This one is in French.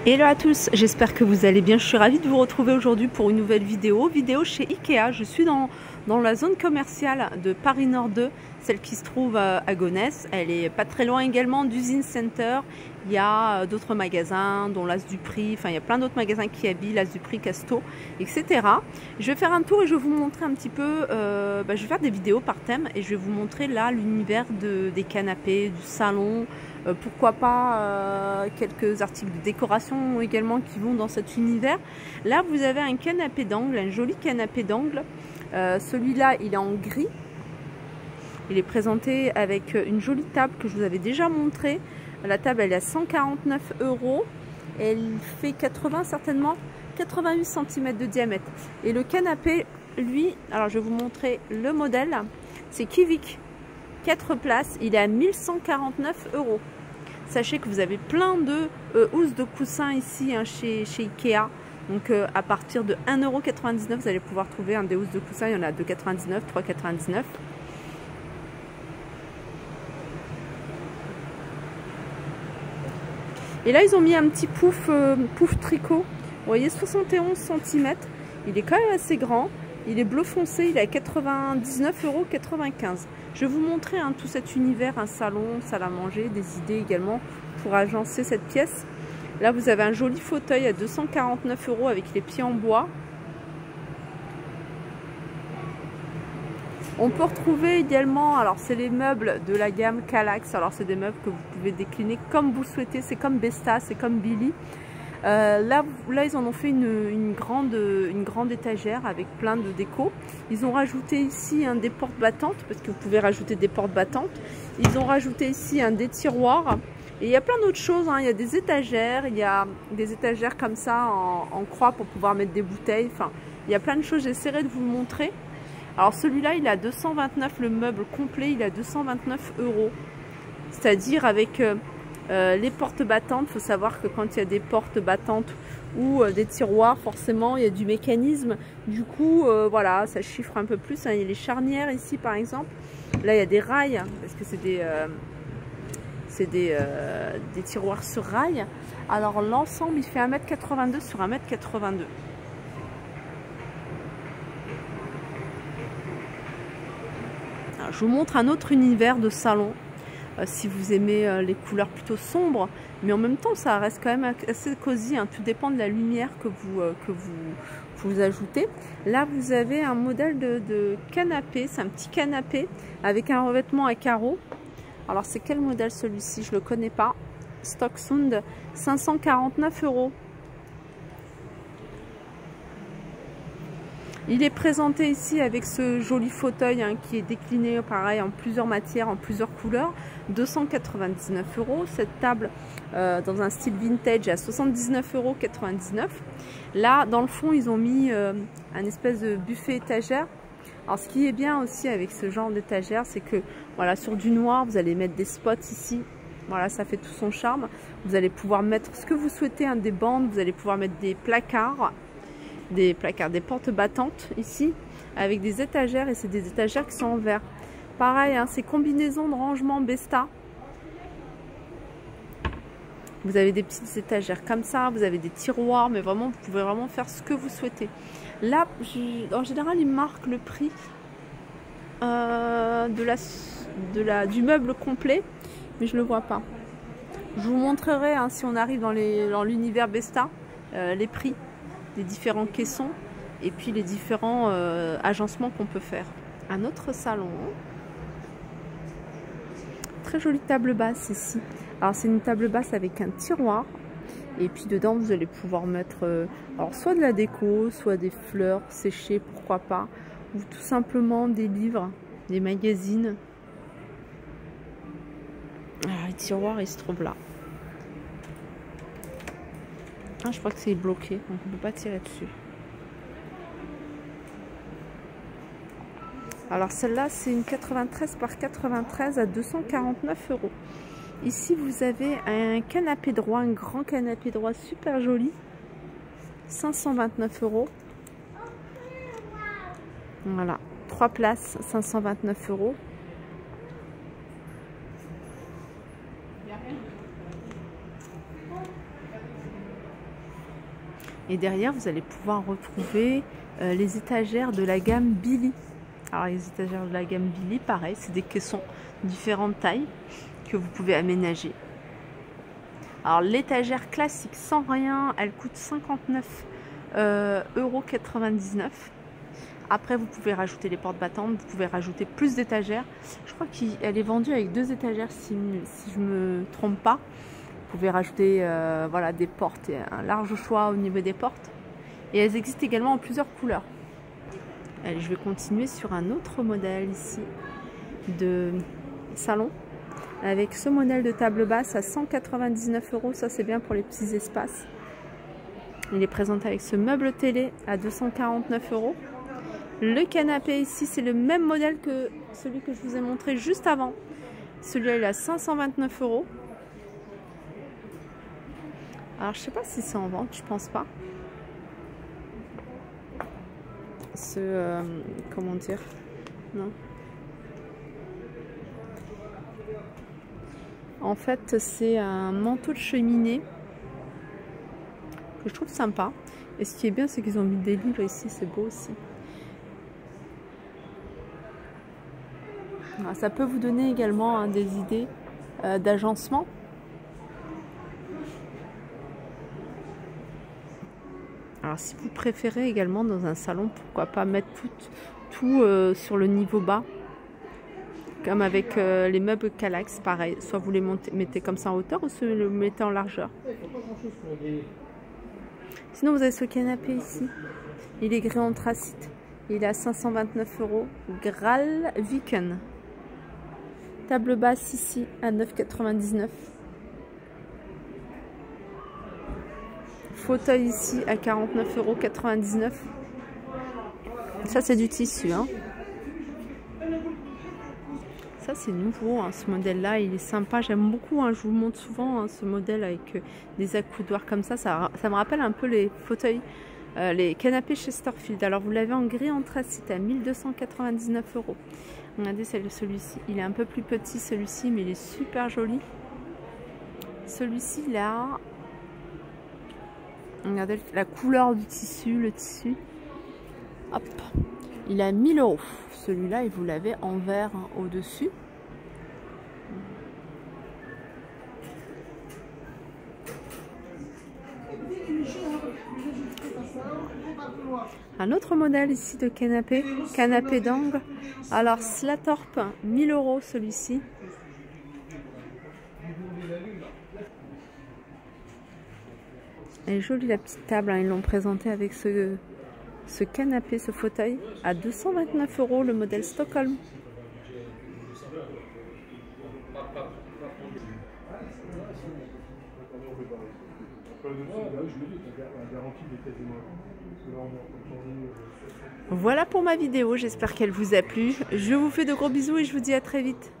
Hello à tous, j'espère que vous allez bien. Je suis ravie de vous retrouver aujourd'hui pour une nouvelle vidéo chez Ikea. Je suis dans la zone commerciale de Paris Nord 2, celle qui se trouve à Gonesse. Elle est pas très loin également d'Usine Center. Il y a d'autres magasins, dont l'As du Prix, enfin il y a plein d'autres magasins qui habillent, l'As du Prix, Casto, etc. Je vais faire un tour et je vais vous montrer un petit peu, je vais faire des vidéos par thème et je vais vous montrer là l'univers des canapés, du salon. Pourquoi pas quelques articles de décoration également qui vont dans cet univers. Là vous avez un canapé d'angle, un joli canapé d'angle. Celui-là il est en gris. Il est présenté avec une jolie table que je vous avais déjà montré. La table elle est à 149 €. Elle fait 88 cm de diamètre. Et le canapé, lui, alors je vais vous montrer le modèle. C'est Kivik. 4 places, il est à 1149 €. Sachez que vous avez plein de housses de coussins ici chez Ikea. Donc à partir de 1,99 €, vous allez pouvoir trouver des housses de coussins. Il y en a 2,99 €, 3,99 €. Et là, ils ont mis un petit pouf tricot. Vous voyez, 71 cm. Il est quand même assez grand. Il est bleu foncé, il est à 99,95 €. Je vais vous montrer tout cet univers, un salon, salle à manger, des idées également pour agencer cette pièce. Là, vous avez un joli fauteuil à 249 € avec les pieds en bois. On peut retrouver également, alors c'est les meubles de la gamme Kallax. Alors c'est des meubles que vous pouvez décliner comme vous souhaitez. C'est comme Besta, c'est comme Billy. Là, ils en ont fait une grande étagère avec plein de déco. Ils ont rajouté ici des portes battantes, parce que vous pouvez rajouter des portes battantes. Ils ont rajouté ici des tiroirs. Et il y a plein d'autres choses. Il y a des étagères, il y a des étagères comme ça en croix pour pouvoir mettre des bouteilles. Enfin, il y a plein de choses. J'essaierai de vous le montrer. Alors celui-là, il est à 229, le meuble complet, il est à 229 €. C'est-à-dire avec les portes battantes. Il faut savoir que quand il y a des portes battantes ou des tiroirs, forcément il y a du mécanisme. Du coup, voilà, ça chiffre un peu plus. Il y a les charnières ici par exemple. Là, il y a des rails, parce que c'est des tiroirs sur rails. Alors l'ensemble, il fait 1,82 m sur 1,82 m. Alors, je vous montre un autre univers de salon. Si vous aimez les couleurs plutôt sombres, mais en même temps ça reste quand même assez cosy, tout dépend de la lumière que vous ajoutez. Là vous avez un modèle de canapé, c'est un petit canapé avec un revêtement à carreaux. Alors c'est quel modèle celui-ci? Je le connais pas. Stock Sound, 549 €. Il est présenté ici avec ce joli fauteuil qui est décliné pareil en plusieurs matières, en plusieurs couleurs, 299 €. Cette table dans un style vintage à 79,99 €. Là, dans le fond, ils ont mis un espèce de buffet étagère. Alors, ce qui est bien aussi avec ce genre d'étagère, c'est que voilà, sur du noir, vous allez mettre des spots ici. Voilà, ça fait tout son charme. Vous allez pouvoir mettre ce que vous souhaitez, des bandes. Vous allez pouvoir mettre des placards, des portes battantes ici avec des étagères, et c'est des étagères qui sont en verre. Pareil, c'est combinaison de rangement Besta. Vous avez des petites étagères comme ça, vous avez des tiroirs, mais vraiment vous pouvez vraiment faire ce que vous souhaitez. Là, en général, ils marquent le prix du meuble complet, mais je ne le vois pas. Je vous montrerai si on arrive dans l'univers Besta, les prix des différents caissons et puis les différents agencements qu'on peut faire. Un autre salon, très jolie table basse ici. Alors c'est une table basse avec un tiroir, et puis dedans vous allez pouvoir mettre alors soit de la déco, soit des fleurs séchées, pourquoi pas, ou tout simplement des livres, des magazines. Alors le tiroir il se trouve là. Je crois que c'est bloqué, donc on ne peut pas tirer dessus. Alors celle-là, c'est une 93 par 93 à 249 €. Ici, vous avez un canapé droit, un grand canapé droit super joli, 529 €. Voilà, 3 places, 529 €. Et derrière, vous allez pouvoir retrouver les étagères de la gamme Billy. Alors les étagères de la gamme Billy, pareil, c'est des caissons différentes tailles que vous pouvez aménager. Alors l'étagère classique sans rien, elle coûte 59,99 €. Après, vous pouvez rajouter les portes battantes, vous pouvez rajouter plus d'étagères. Je crois qu'elle est vendue avec 2 étagères si je ne me trompe pas. Vous pouvez rajouter voilà, des portes et un large choix au niveau des portes. Et elles existent également en plusieurs couleurs. Allez, je vais continuer sur un autre modèle ici de salon. Avec ce modèle de table basse à 199 €. Ça, c'est bien pour les petits espaces. Il est présenté avec ce meuble télé à 249 €. Le canapé ici, c'est le même modèle que celui que je vous ai montré juste avant. Celui-là, il est à 529 €. Alors, je sais pas si c'est en vente, je pense pas. Comment dire? Non. En fait, c'est un manteau de cheminée que je trouve sympa. Et ce qui est bien, c'est qu'ils ont mis des livres ici, c'est beau aussi. Alors, ça peut vous donner également des idées d'agencement. Alors si vous préférez également dans un salon, pourquoi pas mettre tout sur le niveau bas, comme avec les meubles Kallax, pareil. Soit vous les mettez comme ça en hauteur ou soit vous les mettez en largeur. Sinon vous avez ce canapé ici, il est gris anthracite, il est à 529 €, Graal Viken. Table basse ici à 9,99 €. Fauteuil ici à 49,99 €. Ça c'est du tissu, hein. Ça c'est nouveau, hein, ce modèle là il est sympa, j'aime beaucoup, hein, je vous montre souvent hein, ce modèle avec des accoudoirs comme ça me rappelle un peu les fauteuils, les canapés Chesterfield. Alors vous l'avez en gris anthracite à 1299 €. Regardez celui-ci, il est un peu plus petit celui-ci mais il est super joli. Celui-ci là, regardez la couleur du tissu, le tissu. Hop, il a 1000 €. Celui-là, et vous l'avez en vert hein, au-dessus. Un autre modèle ici de canapé, canapé d'angle. Alors Slatorp, 1000 € celui-ci. Elle est jolie la petite table, hein. Ils l'ont présenté avec ce canapé, ce fauteuil à 229 € le modèle Stockholm. Voilà pour ma vidéo, j'espère qu'elle vous a plu. Je vous fais de gros bisous et je vous dis à très vite.